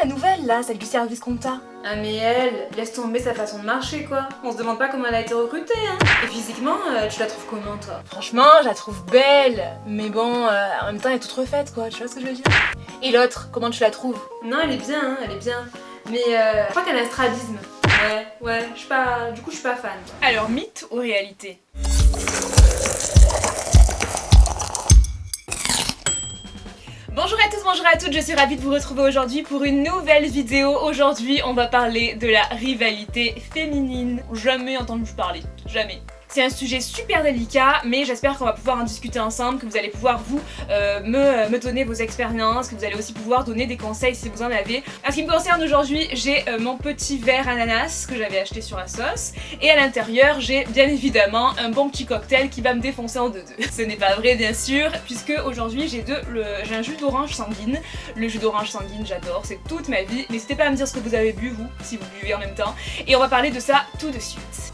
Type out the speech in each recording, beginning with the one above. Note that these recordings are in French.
la nouvelle là, celle du service compta? Ah mais elle, laisse tomber sa façon de marcher quoi. On se demande pas comment elle a été recrutée hein. Et physiquement, tu la trouves comment toi? Franchement, je la trouve belle, mais bon, en même temps elle est toute refaite quoi, tu vois ce que je veux dire? Et l'autre, comment tu la trouves? Non, elle est bien, hein, elle est bien. Mais je crois qu'elle a un strabisme. Ouais, je suis pas... Du coup je suis pas fan. Alors, mythe ou réalité? Bonjour à tous, bonjour à toutes, je suis ravie de vous retrouver aujourd'hui pour une nouvelle vidéo. Aujourd'hui, on va parler de la rivalité féminine. Jamais entendu parler, jamais. C'est un sujet super délicat, mais j'espère qu'on va pouvoir en discuter ensemble, que vous allez pouvoir vous me donner vos expériences, que vous allez aussi pouvoir donner des conseils si vous en avez. En ce qui me concerne aujourd'hui, j'ai mon petit verre ananas que j'avais acheté sur ASOS, et à l'intérieur j'ai bien évidemment un bon petit cocktail qui va me défoncer en deux. Ce n'est pas vrai bien sûr, puisque aujourd'hui j'ai un jus d'orange sanguine. Le jus d'orange sanguine j'adore, c'est toute ma vie. N'hésitez pas à me dire ce que vous avez bu vous, si vous buvez en même temps, et on va parler de ça tout de suite.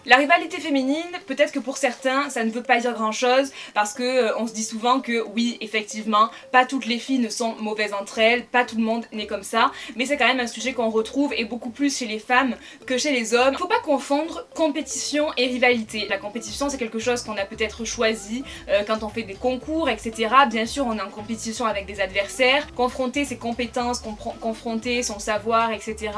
La rivalité féminine, peut-être que pour certains ça ne veut pas dire grand chose parce que on se dit souvent que oui effectivement pas toutes les filles ne sont mauvaises entre elles, pas tout le monde n'est comme ça, mais c'est quand même un sujet qu'on retrouve et beaucoup plus chez les femmes que chez les hommes. Faut pas confondre compétition et rivalité. La compétition c'est quelque chose qu'on a peut-être choisi quand on fait des concours etc. Bien sûr on est en compétition avec des adversaires, confronter ses compétences, confronter son savoir etc.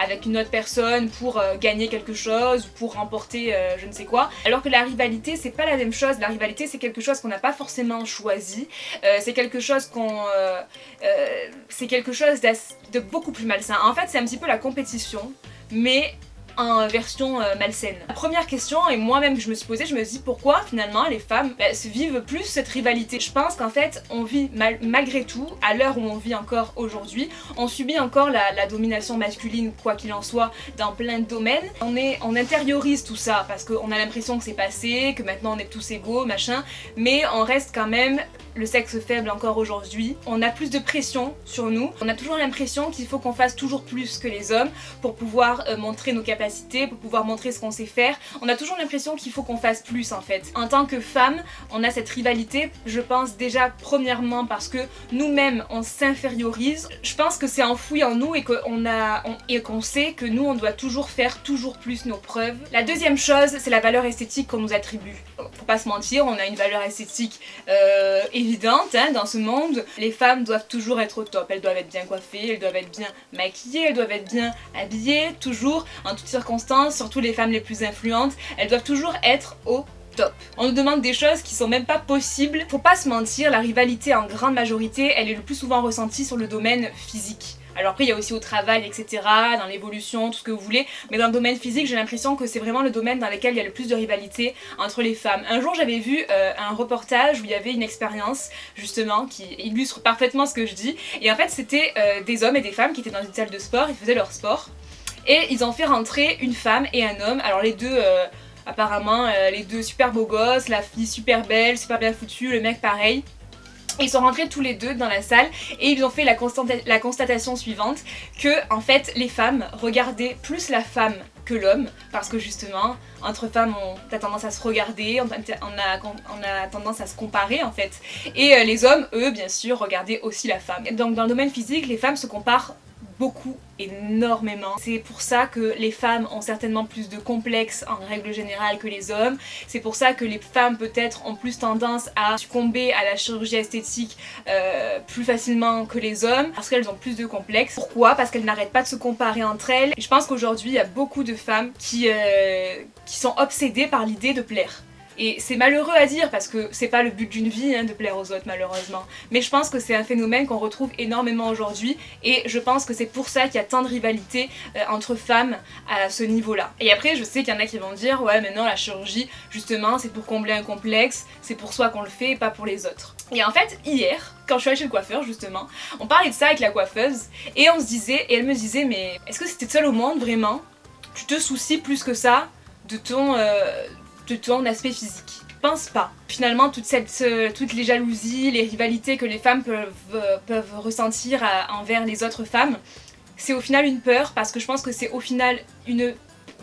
avec une autre personne pour gagner quelque chose, pour remporter je ne sais quoi, alors que la rivalité c'est pas la même chose. La rivalité c'est quelque chose qu'on n'a pas forcément choisi, c'est quelque chose de beaucoup plus malsain. En fait c'est un petit peu la compétition mais en version malsaine. La première question, et moi-même je me suis posée, je me dis pourquoi finalement les femmes se vivent plus cette rivalité. Je pense qu'en fait on vit malgré tout, à l'heure où on vit encore aujourd'hui, on subit encore la domination masculine quoi qu'il en soit dans plein de domaines. On intériorise tout ça parce qu'on a l'impression que c'est passé, que maintenant on est tous égaux, machin, mais on reste quand même le sexe faible encore aujourd'hui. On a plus de pression sur nous, on a toujours l'impression qu'il faut qu'on fasse toujours plus que les hommes pour pouvoir montrer nos capacités, pour pouvoir montrer ce qu'on sait faire. On a toujours l'impression qu'il faut qu'on fasse plus en fait. En tant que femme, on a cette rivalité, je pense déjà premièrement parce que nous-mêmes on s'infériorise. Je pense que c'est enfoui en nous et qu'on sait que nous on doit toujours faire toujours plus nos preuves. La deuxième chose, c'est la valeur esthétique qu'on nous attribue. Faut pas se mentir, on a une valeur esthétique évidente hein, dans ce monde. Les femmes doivent toujours être au top, elles doivent être bien coiffées, elles doivent être bien maquillées, elles doivent être bien habillées, toujours, en toutes circonstances, surtout les femmes les plus influentes, elles doivent toujours être au top. On nous demande des choses qui sont même pas possibles. Faut pas se mentir, la rivalité en grande majorité, elle est le plus souvent ressentie sur le domaine physique. Alors après il y a aussi au travail etc, dans l'évolution, tout ce que vous voulez, mais dans le domaine physique j'ai l'impression que c'est vraiment le domaine dans lequel il y a le plus de rivalité entre les femmes. Un jour j'avais vu un reportage où il y avait une expérience justement qui illustre parfaitement ce que je dis, et en fait c'était des hommes et des femmes qui étaient dans une salle de sport, ils faisaient leur sport, et ils ont fait rentrer une femme et un homme, alors les deux... apparemment les deux super beaux gosses, la fille super belle, super bien foutue, le mec pareil. Ils sont rentrés tous les deux dans la salle et ils ont fait la constatation suivante, que en fait les femmes regardaient plus la femme que l'homme, parce que justement entre femmes on a tendance à se regarder, on a tendance à se comparer en fait, et les hommes eux bien sûr regardaient aussi la femme. Donc dans le domaine physique les femmes se comparent beaucoup, énormément. C'est pour ça que les femmes ont certainement plus de complexes en règle générale que les hommes. C'est pour ça que les femmes peut-être ont plus tendance à succomber à la chirurgie esthétique plus facilement que les hommes, parce qu'elles ont plus de complexes. Pourquoi? Parce qu'elles n'arrêtent pas de se comparer entre elles. Et je pense qu'aujourd'hui il y a beaucoup de femmes qui sont obsédées par l'idée de plaire. Et c'est malheureux à dire parce que c'est pas le but d'une vie hein, de plaire aux autres malheureusement. Mais je pense que c'est un phénomène qu'on retrouve énormément aujourd'hui et je pense que c'est pour ça qu'il y a tant de rivalité entre femmes à ce niveau-là. Et après je sais qu'il y en a qui vont dire ouais mais non la chirurgie justement c'est pour combler un complexe, c'est pour soi qu'on le fait et pas pour les autres. Et en fait hier quand je suis allée chez le coiffeur justement, on parlait de ça avec la coiffeuse et on se disait, et elle me disait mais est-ce que c'était seule au monde vraiment? Tu te soucies plus que ça de ton aspect physique? Je pense pas. Finalement toutes les jalousies, les rivalités que les femmes peuvent ressentir envers les autres femmes, c'est au final une peur, parce que je pense que c'est au final une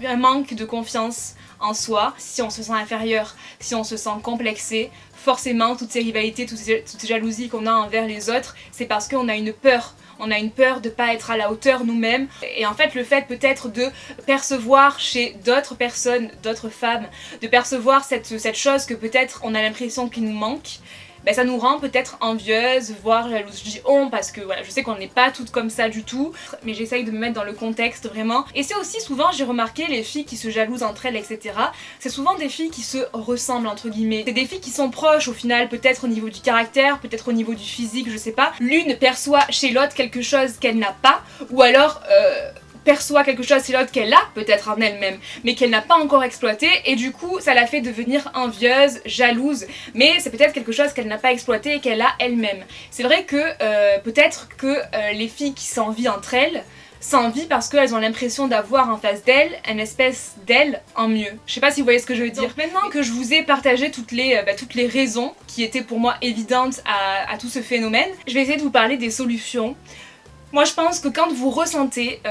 un manque de confiance en soi, si on se sent inférieur, si on se sent complexé, forcément toutes ces rivalités, toutes ces jalousies qu'on a envers les autres, c'est parce qu'on a une peur. On a une peur de pas être à la hauteur nous-mêmes. Et en fait, le fait peut-être de percevoir chez d'autres personnes, d'autres femmes, de percevoir cette chose que peut-être on a l'impression qu'il nous manque, ben ça nous rend peut-être envieuses, voire jalouses. Je dis on parce que voilà, je sais qu'on n'est pas toutes comme ça du tout, mais j'essaye de me mettre dans le contexte vraiment. Et c'est aussi souvent, j'ai remarqué, les filles qui se jalousent entre elles, etc. C'est souvent des filles qui se ressemblent entre guillemets. C'est des filles qui sont proches au final, peut-être au niveau du caractère, peut-être au niveau du physique, je sais pas. L'une perçoit chez l'autre quelque chose qu'elle n'a pas, ou alors perçoit quelque chose chez l'autre qu'elle a peut-être en elle-même mais qu'elle n'a pas encore exploité et du coup ça la fait devenir envieuse, jalouse, mais c'est peut-être quelque chose qu'elle n'a pas exploité et qu'elle a elle-même. C'est vrai que peut-être que les filles qui s'envient entre elles s'envient parce qu'elles ont l'impression d'avoir en face d'elles une espèce d'elle en mieux. Je sais pas si vous voyez ce que je veux dire. Donc maintenant que je vous ai partagé toutes les raisons qui étaient pour moi évidentes à tout ce phénomène, je vais essayer de vous parler des solutions. Moi je pense que quand vous ressentez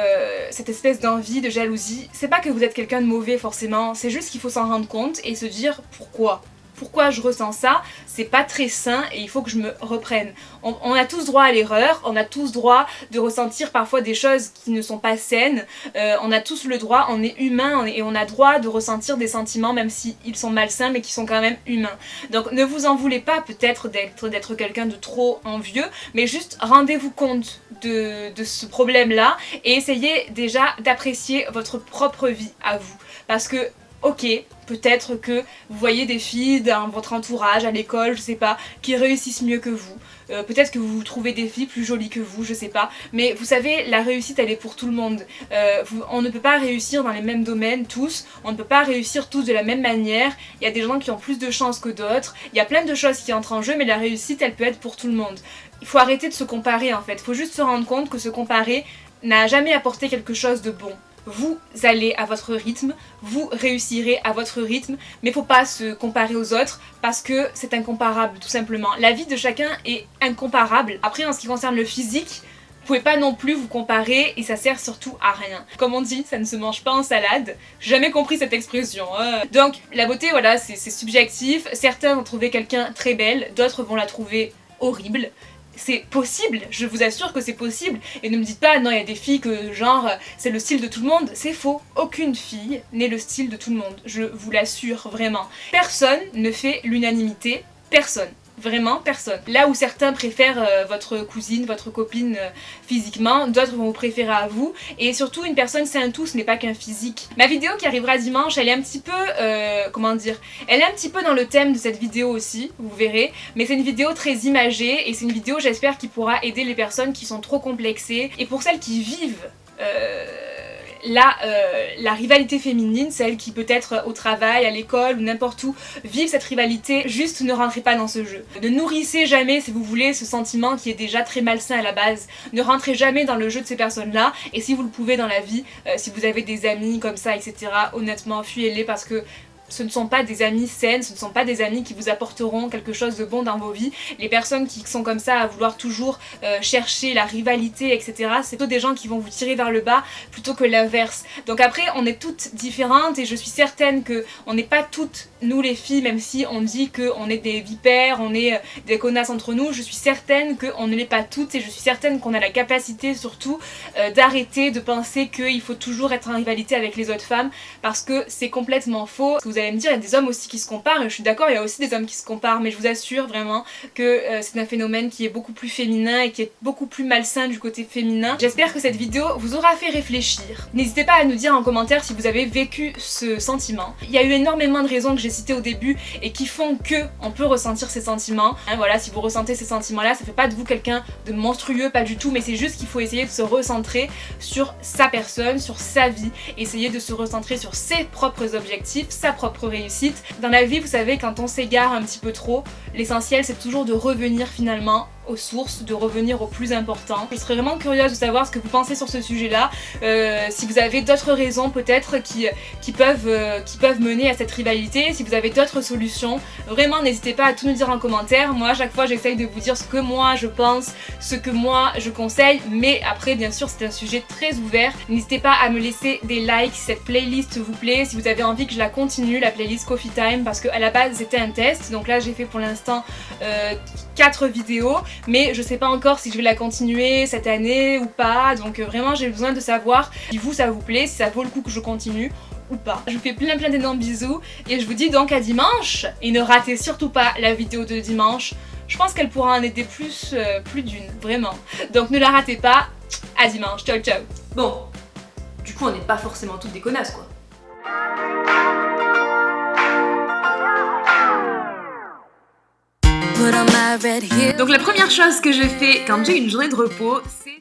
cette espèce d'envie, de jalousie, c'est pas que vous êtes quelqu'un de mauvais forcément, c'est juste qu'il faut s'en rendre compte et se dire pourquoi. Pourquoi je ressens ça, c'est pas très sain et il faut que je me reprenne. On a tous droit à l'erreur, on a tous droit de ressentir parfois des choses qui ne sont pas saines, on a tous le droit, on est humain et on a droit de ressentir des sentiments même s'ils sont malsains mais qui sont quand même humains. Donc ne vous en voulez pas peut-être d'être quelqu'un de trop envieux, mais juste rendez-vous compte de ce problème-là et essayez déjà d'apprécier votre propre vie à vous. Parce que ok, peut-être que vous voyez des filles dans votre entourage, à l'école, je sais pas, qui réussissent mieux que vous. Peut-être que vous trouvez des filles plus jolies que vous, je sais pas. Mais vous savez, la réussite, elle est pour tout le monde. On ne peut pas réussir dans les mêmes domaines, tous. On ne peut pas réussir tous de la même manière. Il y a des gens qui ont plus de chance que d'autres. Il y a plein de choses qui entrent en jeu, mais la réussite, elle peut être pour tout le monde. Il faut arrêter de se comparer, en fait. Il faut juste se rendre compte que se comparer n'a jamais apporté quelque chose de bon. Vous allez à votre rythme, vous réussirez à votre rythme, mais faut pas se comparer aux autres parce que c'est incomparable tout simplement. La vie de chacun est incomparable. Après en ce qui concerne le physique, vous pouvez pas non plus vous comparer et ça sert surtout à rien. Comme on dit, ça ne se mange pas en salade. J'ai jamais compris cette expression. Donc la beauté voilà, c'est subjectif. Certains vont trouver quelqu'un très belle, d'autres vont la trouver horrible. C'est possible, je vous assure que c'est possible. Et ne me dites pas, non, il y a des filles que genre, c'est le style de tout le monde. C'est faux. Aucune fille n'est le style de tout le monde. Je vous l'assure vraiment. Personne ne fait l'unanimité. Personne. Vraiment personne. Là où certains préfèrent votre cousine, votre copine physiquement, d'autres vont vous préférer à vous. Et surtout, une personne c'est un tout, ce n'est pas qu'un physique. Ma vidéo qui arrivera dimanche, elle est un petit peu, comment dire, elle est un petit peu dans le thème de cette vidéo aussi, vous verrez. Mais c'est une vidéo très imagée et c'est une vidéo, j'espère, qui pourra aider les personnes qui sont trop complexées. Et pour celles qui vivent la rivalité féminine, celle qui peut-être au travail, à l'école ou n'importe où vivent cette rivalité, juste ne rentrez pas dans ce jeu. Ne nourrissez jamais, si vous voulez, ce sentiment qui est déjà très malsain à la base. Ne rentrez jamais dans le jeu de ces personnes-là et si vous le pouvez dans la vie, si vous avez des amis comme ça, etc., honnêtement, fuyez-les parce que ce ne sont pas des amis saines, ce ne sont pas des amis qui vous apporteront quelque chose de bon dans vos vies. Les personnes qui sont comme ça à vouloir toujours chercher la rivalité, etc., c'est plutôt des gens qui vont vous tirer vers le bas plutôt que l'inverse. Donc après, on est toutes différentes et je suis certaine qu'on n'est pas toutes, nous les filles, même si on dit qu'on est des vipères, on est des connasses entre nous, je suis certaine qu'on ne l'est pas toutes et je suis certaine qu'on a la capacité surtout d'arrêter de penser qu'il faut toujours être en rivalité avec les autres femmes parce que c'est complètement faux. Vous allez me dire, il y a des hommes aussi qui se comparent, et je suis d'accord, il y a aussi des hommes qui se comparent, mais je vous assure vraiment que c'est un phénomène qui est beaucoup plus féminin et qui est beaucoup plus malsain du côté féminin. J'espère que cette vidéo vous aura fait réfléchir. N'hésitez pas à nous dire en commentaire si vous avez vécu ce sentiment. Il y a eu énormément de raisons que j'ai citées au début et qui font que on peut ressentir ces sentiments. Hein, voilà, si vous ressentez ces sentiments-là, ça fait pas de vous quelqu'un de monstrueux, pas du tout, mais c'est juste qu'il faut essayer de se recentrer sur sa personne, sur sa vie, essayer de se recentrer sur ses propres objectifs, sa propre réussite. Dans la vie, vous savez, quand on s'égare un petit peu trop, l'essentiel c'est toujours de revenir finalement aux sources, de revenir au plus important. Je serais vraiment curieuse de savoir ce que vous pensez sur ce sujet-là, si vous avez d'autres raisons peut-être qui peuvent mener à cette rivalité, si vous avez d'autres solutions. Vraiment, n'hésitez pas à tout nous dire en commentaire. Moi, à chaque fois, j'essaye de vous dire ce que moi je pense, ce que moi je conseille, mais après, bien sûr, c'est un sujet très ouvert. N'hésitez pas à me laisser des likes si cette playlist vous plaît, si vous avez envie que je la continue, la playlist Coffee Time, parce qu'à la base c'était un test, donc là j'ai fait pour l'instant 4 vidéos, mais je sais pas encore si je vais la continuer cette année ou pas, donc vraiment j'ai besoin de savoir si vous ça vous plaît, si ça vaut le coup que je continue ou pas. Je vous fais plein d'énormes bisous et je vous dis donc à dimanche, et ne ratez surtout pas la vidéo de dimanche. Je pense qu'elle pourra en aider plus d'une, vraiment. Donc ne la ratez pas, à dimanche, ciao ciao. Bon, du coup on n'est pas forcément toutes des connasses quoi. Donc la première chose que je fais quand j'ai une journée de repos, c'est